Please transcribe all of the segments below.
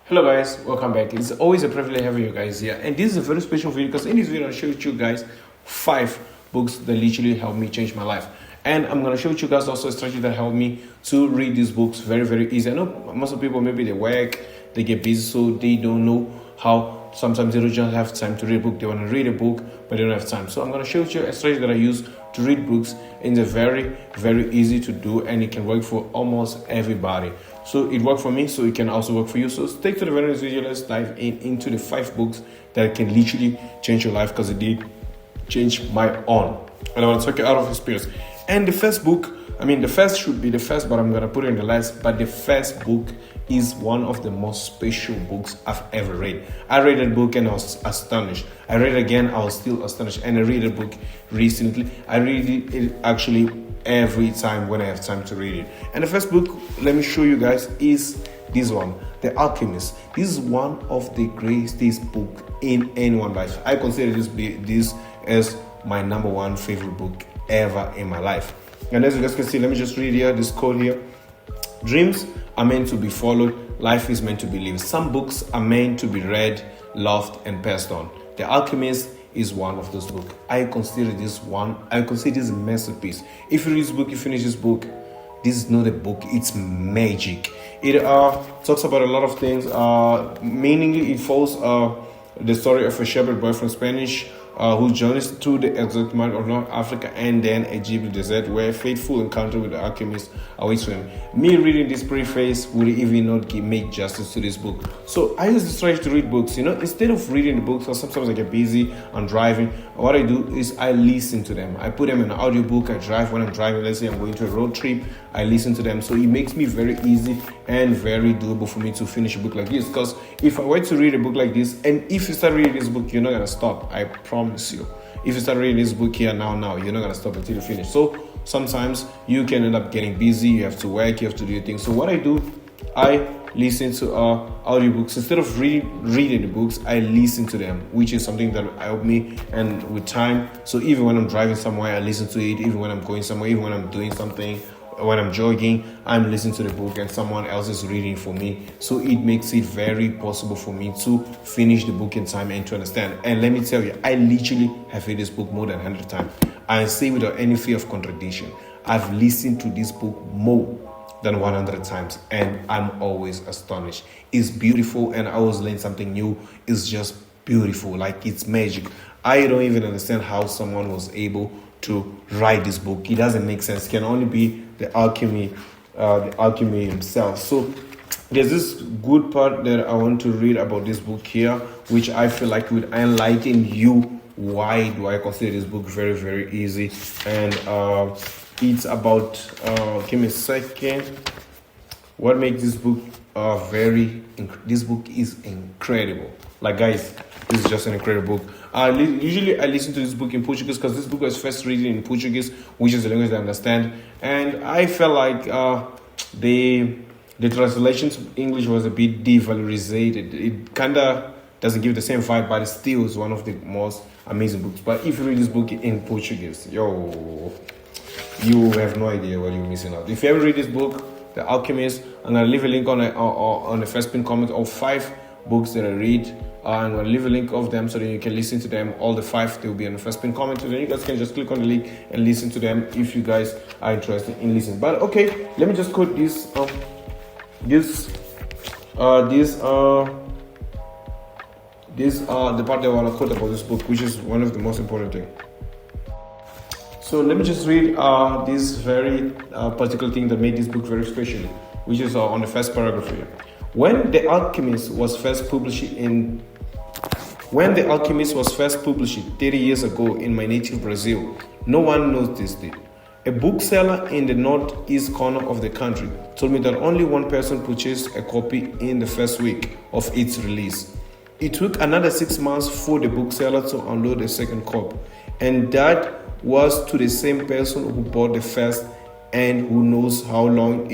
Hello guys, welcome back. It's always a privilege having you guys here, and this is a very special video because in this video I'll show you guys 5 books that literally helped me change my life, and I'm gonna show you guys also a strategy that helped me to read these books very easy. I know most of people, maybe they work, they get busy, so they don't know how. Sometimes they don't just have time to read a book. They want to read a book, but they don't have time. So I'm gonna show you a strategy that I use to read books, and it's very easy to do, and it can work for almost everybody. So it worked for me, so it can also work for you. So stick to the very next video. Let's dive into the 5 books that can literally change your life, because it did change my own. And I want to talk you out of experience. And the first book, the first should be the first, but I'm going to put it in the last. But the first book is one of the most special books I've ever read. I read that book and I was astonished. I read it again, I was still astonished. And I read the book recently. I read it actually every time when I have time to read it. And the first book, let me show you guys, is this one, The Alchemist. This is one of the greatest book in anyone's life. I consider this as my number 1 favorite book ever in my life. And as you guys can see, let me just read here this quote here. Dreams are meant to be followed. Life is meant to be lived. Some books are meant to be read, loved, and passed on. The Alchemist is one of those books. I consider this a masterpiece. If you read this book, you finish this book, this is not a book, it's magic. It talks about a lot of things. Mainly it follows the story of a shepherd boy from Spanish who journeys through the exotic market of North Africa and then Egypt desert, where a fateful encounter with the alchemist awaits for him. Me reading this preface would even not make justice to this book. So I use this strategy to read books. Instead of reading the books, because sometimes I get busy, I'm driving. What I do is I listen to them. I put them in an audiobook. I drive when I'm driving. Let's say I'm going to a road trip. I listen to them. So it makes me very easy and very doable for me to finish a book like this. Because if I were to read a book like this, and if you start reading this book, you're not gonna stop. I promise you. If you start reading this book here now, you're not gonna stop until you finish. So sometimes you can end up getting busy. You have to work. You have to do your things. So what I do, I listen to audiobooks. Instead of reading the books, I listen to them, which is something that helped me and with time. So even when I'm driving somewhere, I listen to it. Even when I'm going somewhere, even when I'm doing something, when I'm jogging, I'm listening to the book and someone else is reading for me. So it makes it very possible for me to finish the book in time and to understand. And let me tell you, I literally have read this book more than 100 times. I say without any fear of contradiction, I've listened to this book more than 100 times, and I'm always astonished. It's beautiful, and I always learn something new. It's just beautiful, like it's magic. I don't even understand how someone was able to write this book. It doesn't make sense. It can only be the alchemy himself. So there's this good part that I want to read about this book here, which I feel like would enlighten you. Why do I consider this book very easy? And it's about give me a second. What makes this book this book is incredible. Like, guys, this is just an incredible book. Usually I listen to this book in Portuguese, because this book was first written in Portuguese, which is the language I understand. And I felt like the translation to English was a bit devalorized. It kind of doesn't give the same vibe, but it still is one of the most amazing books. But if you read this book in Portuguese, you have no idea what you're missing out. If you ever read this book, The Alchemist, I'm going to leave a link on the first pin comment of 5 books that I read. I'm going to leave a link of them so that you can listen to them. All the 5, they will be on the first pin comment. So then you guys can just click on the link and listen to them if you guys are interested in listening. But okay, let me just quote this. The part that I want to quote about this book, which is one of the most important things. So let me just read this very particular thing that made this book very special, which is on the first paragraph here. When The Alchemist was first published 30 years ago in my native Brazil, no one noticed it. A bookseller in the northeast corner of the country told me that only one person purchased a copy in the first week of its release. It took another 6 months for the bookseller to unload a second copy, and that was to the same person who bought the first and who knows how long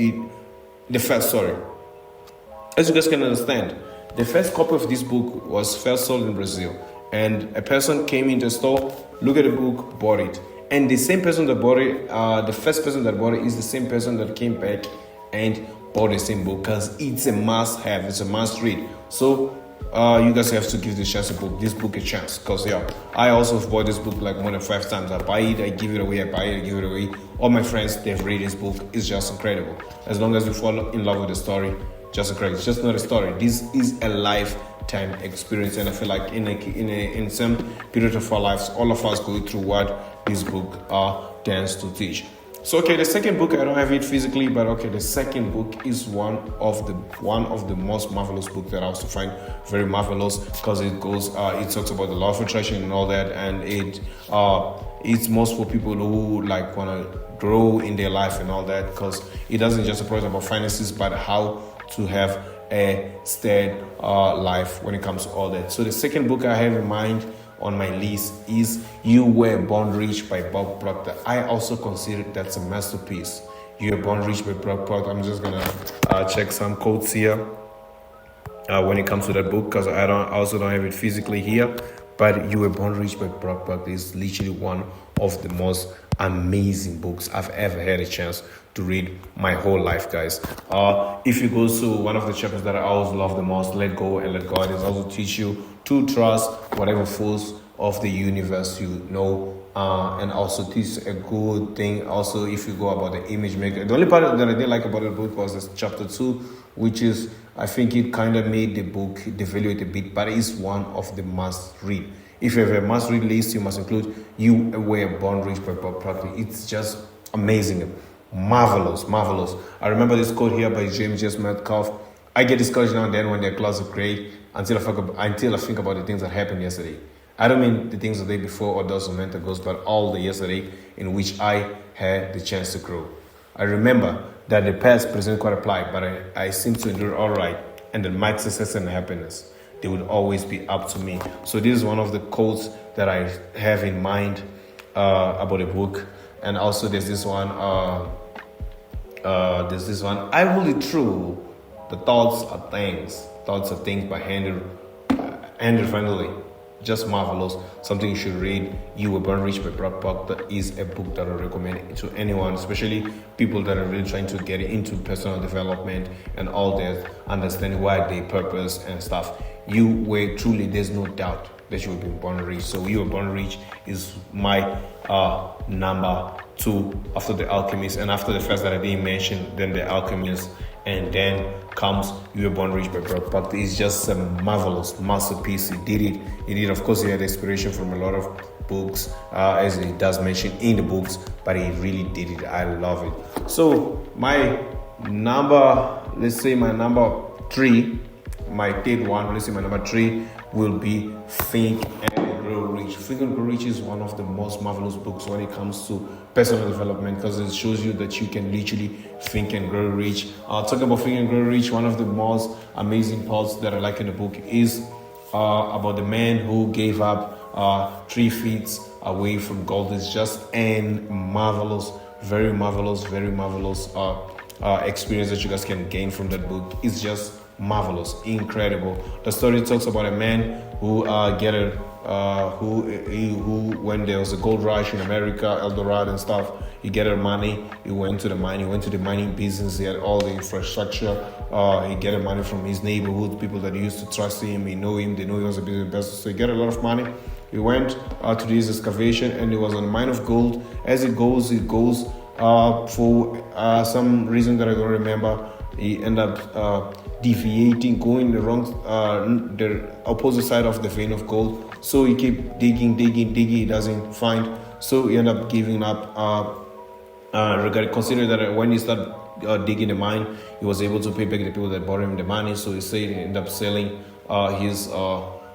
As you guys can understand, the first copy of this book was first sold in Brazil, and a person came in the store, looked at the book, bought it. And the same person that bought it, the first person that bought it is the same person that came back and bought the same book because it's a must-have. It's a must-read. So you guys have to give this book a chance. Because I also have bought this book like more than 5 times. I buy it, I give it away, I buy it, I give it away. All my friends, they've read this book. It's just incredible. As long as you fall in love with the story, just incredible. It's just not a story. This is a lifetime experience, and I feel like in some period of our lives, all of us go through what this book tends to teach. So the second book, I don't have it physically, but the second book is one of the most marvelous books that I also find very marvelous, because it talks about the law of attraction and all that, and it's most for people who like want to grow in their life and all that, because it doesn't just approach about finances, but how to have a steady life when it comes to all that. So the second book I have in mind on my list is You Were Born Rich by Bob Proctor. I also consider that's a masterpiece. You Were Born Rich by Bob Proctor. I'm just gonna check some quotes here when it comes to that book, because I also don't have it physically here. But You Were Born Rich by Bob Proctor is literally one of the most amazing books I've ever had a chance to read my whole life, guys. If you go to one of the chapters that I always love the most, Let Go and Let God, it also teach you to trust whatever force of the universe you know, and also teach a good thing. Also, if you go about the image maker, the only part that I didn't like about the book was this chapter 2, which is, I think it kind of made the book devaluate a bit, but it's one of the must read. If you have a must read list, you must include You Were Born Rich by Bob Proctor. It's just amazing. Marvelous. I remember this quote here by James S. Metcalf. I get discouraged now and then when the clouds are gray until I think about the things that happened yesterday. I don't mean the things the day before or those mental goals, but all the yesterday in which I had the chance to grow. I remember that the past present quite apply, but I seem to endure all right, and that my success and happiness, they would always be up to me. So this is one of the quotes that I have in mind about the book. And also there's this one, I hold it true. The thoughts are things by Andrew Friendly. Just marvelous. Something you should read. You Were Born Rich by Bob Proctor is a book that I recommend to anyone, especially people that are really trying to get into personal development and all that, understanding why they purpose and stuff. You were truly, there's no doubt that you were born rich. So You Were Born Rich is my number 2 after The Alchemist, and after the first that I didn't mention, then The Alchemist, and then comes You Were Born Rich by Bob Proctor. It's just a marvelous masterpiece. He did, of course, he had inspiration from a lot of books, as he does mention in the books, but he really did it. I love it. So my number 3, my third one, my number 3 will be Think and Grow Rich. Think and Grow Rich is one of the most marvelous books when it comes to personal development, because it shows you that you can literally think and grow rich. Talking about Think and Grow Rich, one of the most amazing parts that I like in the book is about the man who gave up 3 feet away from gold. It's just an marvelous, very marvelous experience that you guys can gain from that book. It's just marvelous, incredible. The story talks about a man who when there was a gold rush in America, El Dorado and stuff, he gathered money, he went to the mining business, he had all the infrastructure, he gathered money from his neighborhood, people that used to trust him, they know he was a business, so he gathered a lot of money. He went to this excavation, and it was on a mine of gold. As it goes for some reason that I don't remember, he ended up deviating, going the opposite side of the vein of gold. So he kept digging, he doesn't find. So he ended up giving up. Consider that when he started digging the mine, he was able to pay back the people that bought him the money. So he said he ended up selling his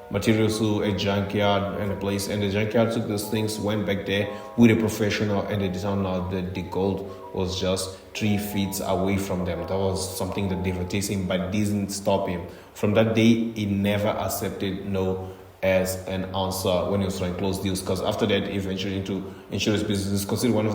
materials to a junkyard and a place. And the junkyard took those things, went back there with a professional, and they found out that the gold was just 3 feet away from them. That was something that devastated him, but didn't stop him. From that day, he never accepted no as an answer when he was trying to close deals, because after that he ventured into insurance business. It's considered one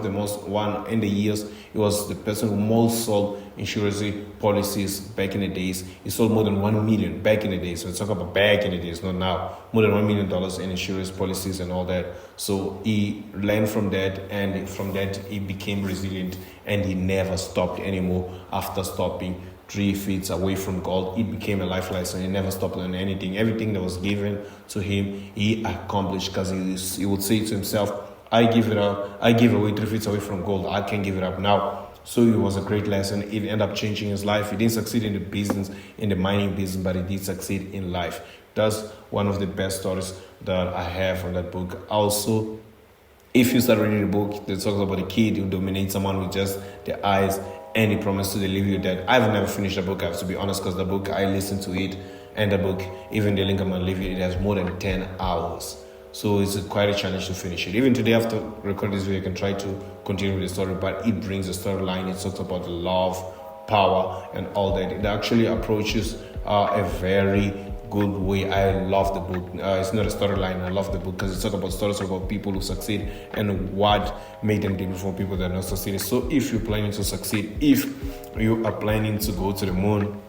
in the years. He was the person who most sold insurance policies back in the days. He sold more than 1 million back in the days. So let's talk about back in the days, not now. More than $1 million in insurance policies and all that. So he learned from that, and from that he became resilient, and he never stopped anymore after stopping feet away from gold. It became a life lesson. He never stopped learning anything. Everything that was given to him, he accomplished, because he would say to himself, I give it up. I give away 3 feet away from gold. I can't give it up now. So it was a great lesson. It ended up changing his life. He didn't succeed in the business, in the mining business, but he did succeed in life. That's one of the best stories that I have from that book. Also, if you start reading the book, it talks about a kid who dominates someone with just the eyes, and he promised to deliver you that. I've never finished the book, I have to be honest, because the book, I listened to it, and the book, even the link I'm going to leave you, it has more than 10 hours. So it's quite a challenge to finish it. Even today, after recording this video, I can try to continue with the story, but it brings a storyline. It talks about love, power, and all that. It actually approaches a very good way. I love the book. It's not a storyline. I love the book because it talks about stories about people who succeed and what made them different from people that are not succeeding. So if you're planning to succeed, if you are planning to go to the moon,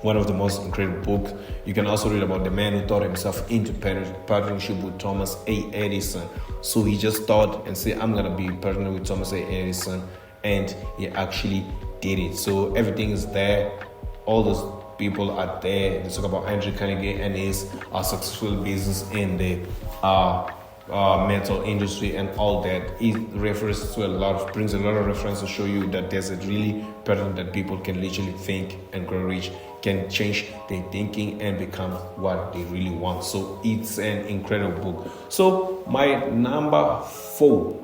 one of the most incredible books. You can also read about the man who thought himself into partnership with Thomas A. Edison. So he just thought and said, I'm going to be partnered with Thomas A. Edison. And he actually did it. So everything is there. All those people are there. They talk about Andrew Carnegie and his successful business in the metal industry and all that. It refers to brings a lot of reference to show you that there's a really pattern that people can literally think and grow rich, can change their thinking and become what they really want. So it's an incredible book. So my number four.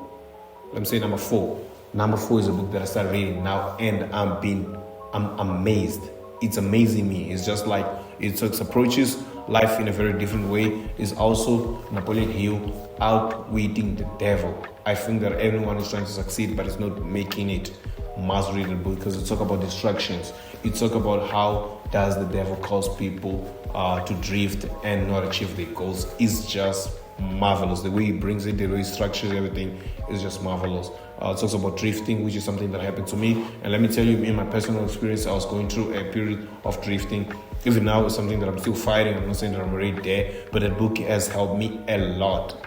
Number four is a book that I started reading now, and I'm amazed. It's amazing me. It's just like it approaches life in a very different way. It's also Napoleon Hill, Outwitting the Devil. I think that everyone is trying to succeed, but it's not making it. Must read the book because it talk about distractions. It talk about how does the devil cause people to drift and not achieve their goals. It's just marvelous. The way he brings it, the way he structures everything is just marvelous. It talks about drifting, which is something that happened to me. And let me tell you, in my personal experience, I was going through a period of drifting. Even now, it's something that I'm still fighting. I'm not saying that I'm already there, but the book has helped me a lot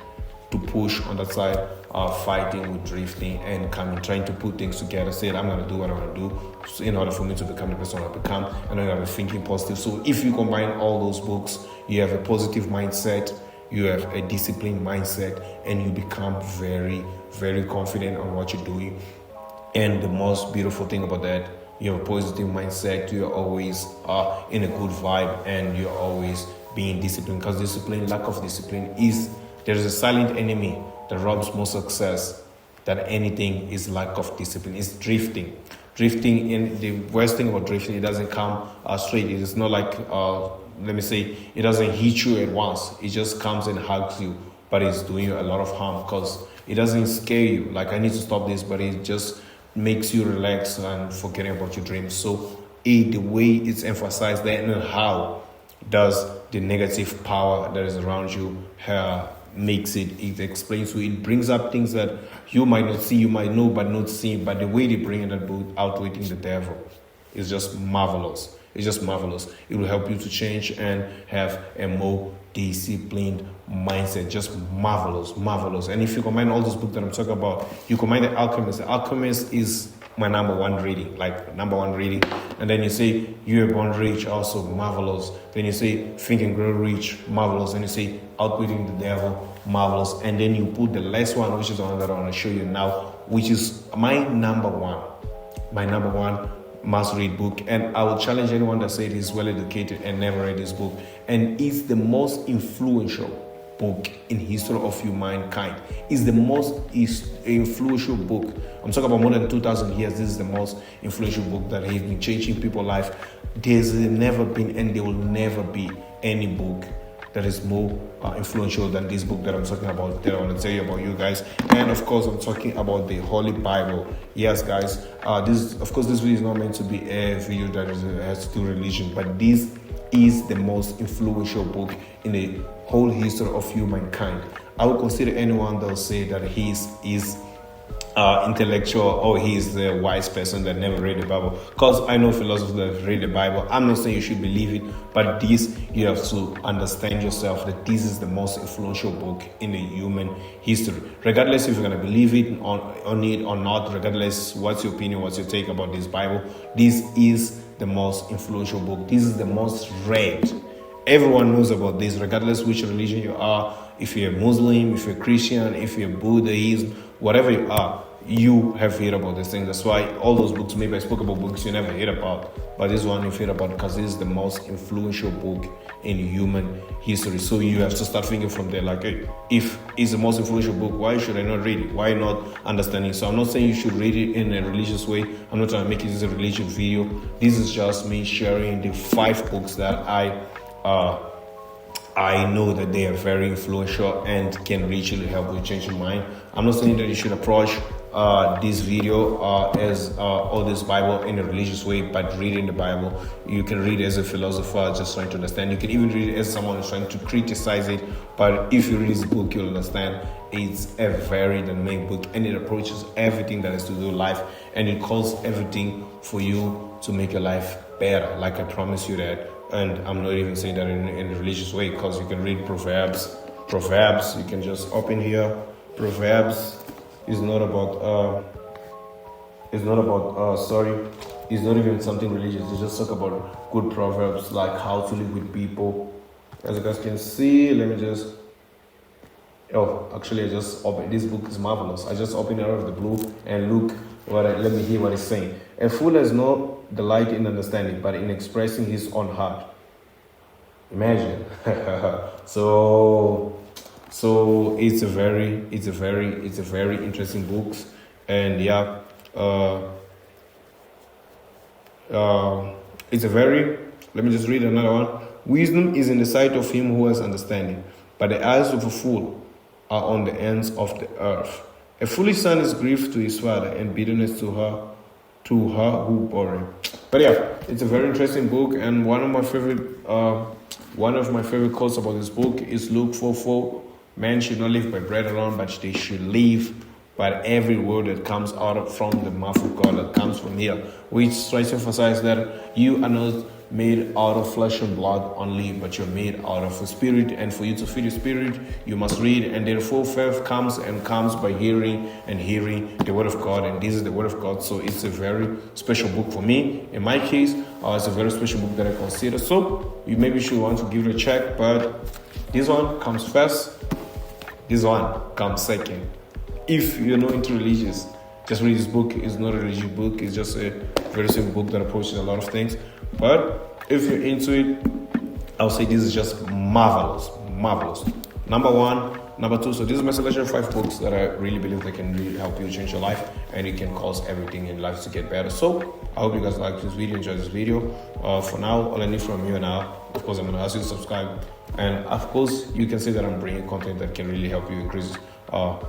to push on that side of fighting with drifting and trying to put things together. Said, I'm going to do what I want to do in order for me to become the person I become. And I have a thinking positive. So if you combine all those books, you have a positive mindset, you have a disciplined mindset, and you become very, very confident on what you're doing. And the most beautiful thing about that, you have a positive mindset, you're always in a good vibe, and you're always being disciplined. Because lack of discipline there is a silent enemy that robs more success than anything is lack of discipline. It's drifting. Drifting, in the worst thing about drifting, it doesn't come straight. It is not like, it doesn't hit you at once. It just comes and hugs you, but it's doing you a lot of harm because it doesn't scare you. Like, I need to stop this, but it just makes you relax and forgetting about your dreams. So the way it's emphasized there, and how does the negative power that is around you makes it explains to you, it brings up things that you might not see, you might know but not see, but the way they bring in that book, Outwitting the Devil, is just marvelous. It's just marvelous. It will help you to change and have a more disciplined mindset. Just marvelous. And if you combine all these books that I'm talking about, you combine The Alchemist. The Alchemist is my number one reading. And then you say You're Born Rich, also marvelous. Then you say Think and Grow Rich, marvelous. And you say Outwitting the Devil, marvelous. And then you put the last one, which is the one that I want to show you now, which is my number one must read book. And I will challenge anyone that said he's well educated and never read this book. And it's the most influential book in history of humankind. It's the most influential book. I'm talking about more than 2,000 years. This is the most influential book that has been changing people's life. There's never been, and there will never be, any book that is more influential than this book that I'm talking about, that I want to tell you about, you guys. And of course, I'm talking about the Holy Bible. Yes, guys. This video is not meant to be a video that has to do with religion, but this is the most influential book in the whole history of humankind. I would consider anyone that will say that he is intellectual or he is the wise person that never read the Bible. Because I know philosophers that read the Bible. I'm not saying you should believe it, but this, you have to understand yourself that this is the most influential book in the human history. Regardless if you're going to believe on it or not, regardless what's your opinion, what's your take about this Bible, this is the most influential book. This is the most read. Everyone knows about this, regardless which religion you are. If you're a Muslim, if you're a Christian, if you're Buddhism, whatever you are, you have heard about this thing. That's why all those books, maybe I spoke about books you never heard about, but this one you've heard about because this is the most influential book in human history. So you have to start thinking from there, like, hey, if it's the most influential book, why should I not read it? Why not understand it? So I'm not saying you should read it in a religious way. I'm not trying to make it as a religious video. This is just me sharing the 5 books that I know that they are very influential and can really help you change your mind. I'm not saying that you should approach this video as all this Bible in a religious way, but reading the Bible, you can read as a philosopher just trying to understand. You can even read it as someone who's trying to criticize it. But if you read this book, you'll understand it's a very dynamic book, and it approaches everything that has to do with life, and it calls everything for you to make your life better. Like I promise you that. And I'm not even saying that in a religious way, because you can read Proverbs. You can just open here. Proverbs is not about it's not even something religious. They just talk about good proverbs, like how to live with people. As you guys can see, let me just I just opened this book. Is marvelous. I just opened it out of the blue and look let me hear what it's saying. A fool has no delight in understanding, but in expressing his own heart. Imagine. So it's a very interesting book, and let me just read another one. Wisdom is in the sight of him who has understanding, but the eyes of a fool are on the ends of the earth. A foolish son is grief to his father, and bitterness to her who bore him. But it's a very interesting book, and one of my favorite quotes about this book is Luke 4:4. Man should not live by bread alone, but they should live by every word that comes out from the mouth of God, that comes from here, which tries to emphasize that you are not made out of flesh and blood only, but you're made out of a spirit, and for you to feed the spirit, you must read, and therefore faith comes by hearing, and hearing the word of God, and this is the word of God. So it's a very special book for me. In my case, it's a very special book that I consider. So you maybe should want to give it a check, but this one comes first, this one comes second. If you're not into religious, just read this book. It's not a religious book. It's just a very simple book that approaches a lot of things. But if you're into it, I'll say this is just marvelous. Number 1, number 2. So this is my selection of 5 books that I really believe that can really help you change your life, and it can cause everything in life to get better. So I hope you guys like this video, enjoy this video. For now, all I need from you now, of course, I'm going to ask you to subscribe. And of course, you can see that I'm bringing content that can really help you increase the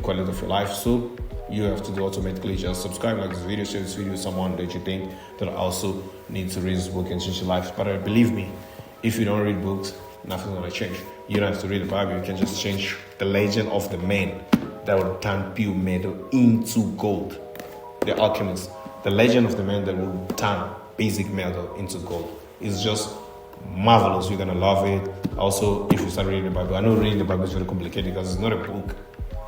quality of your life. So you have to do automatically just subscribe, like this video, share this video with someone that you think that also needs to read this book and change your life. But believe me, if you don't read books, nothing's going to change. You don't have to read the Bible. You can just change the legend of the man that will turn pure metal into gold. The alchemist. The legend of the man that will turn basic metal into gold. It's just marvelous. You're going to love it. Also, if you start reading the Bible, I know reading the Bible is very complicated because it's not a book.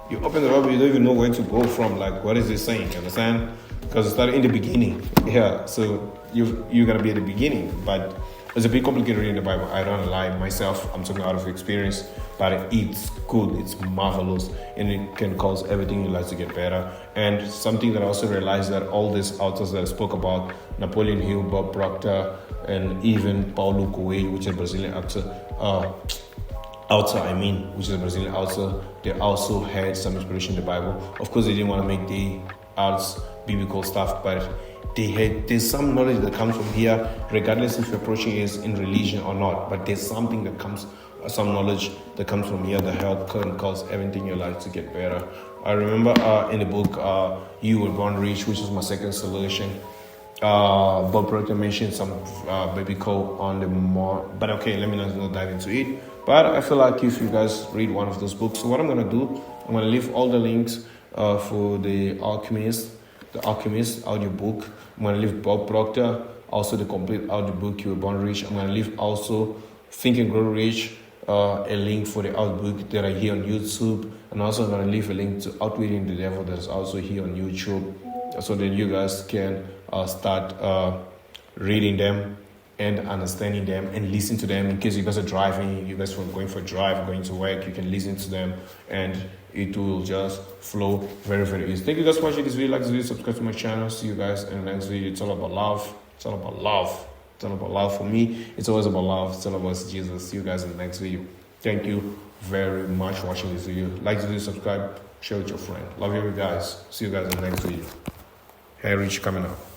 You open the Bible, you don't even know where to go from. Like, what is it saying? You understand? Because it started in the beginning. Yeah, so you're going to be at the beginning. But it's a bit complicated reading the Bible. I don't lie myself. I'm talking out of experience. But it's good. It's marvelous. And it can cause everything in life to get better. And something that I also realized that all these authors that I spoke about, Napoleon Hill, Bob Proctor, and even Paulo Coelho, which is a Brazilian author, which is a Brazilian author, they also had some inspiration in the Bible. Of course, they didn't want to make the arts biblical stuff, but there's some knowledge that comes from here, regardless if you're approaching it in religion or not. But there's something that comes, some knowledge that comes from here that can cause everything in your life to get better. I remember in the book, You Were Born Rich, which was my second solution. Bob Proctor mentioned some biblical on the more, but okay, let me not dive into it. But I feel like if you guys read one of those books, so what I'm going to do, I'm going to leave all the links for the Alchemist audiobook. I'm going to leave Bob Proctor, also the complete audiobook, You Were Born Rich. I'm going to leave also Think and Grow Rich, a link for the audiobook that are here on YouTube. And also I'm going to leave a link to Outwitting the Devil that is also here on YouTube, so that you guys can start reading them and understanding them and listen to them. In case you guys are driving, you guys are going for a drive, going to work, you can listen to them and it will just flow very, very easy. Thank you guys for watching this video. Like this video, subscribe to my channel. See you guys in the next video. It's all about love. It's all about love. It's all about love for me. It's always about love. It's all about Jesus. See you guys in the next video. Thank you very much for watching this video. Like this video, subscribe, share with your friend. Love you guys. See you guys in the next video. Hey Rich coming up.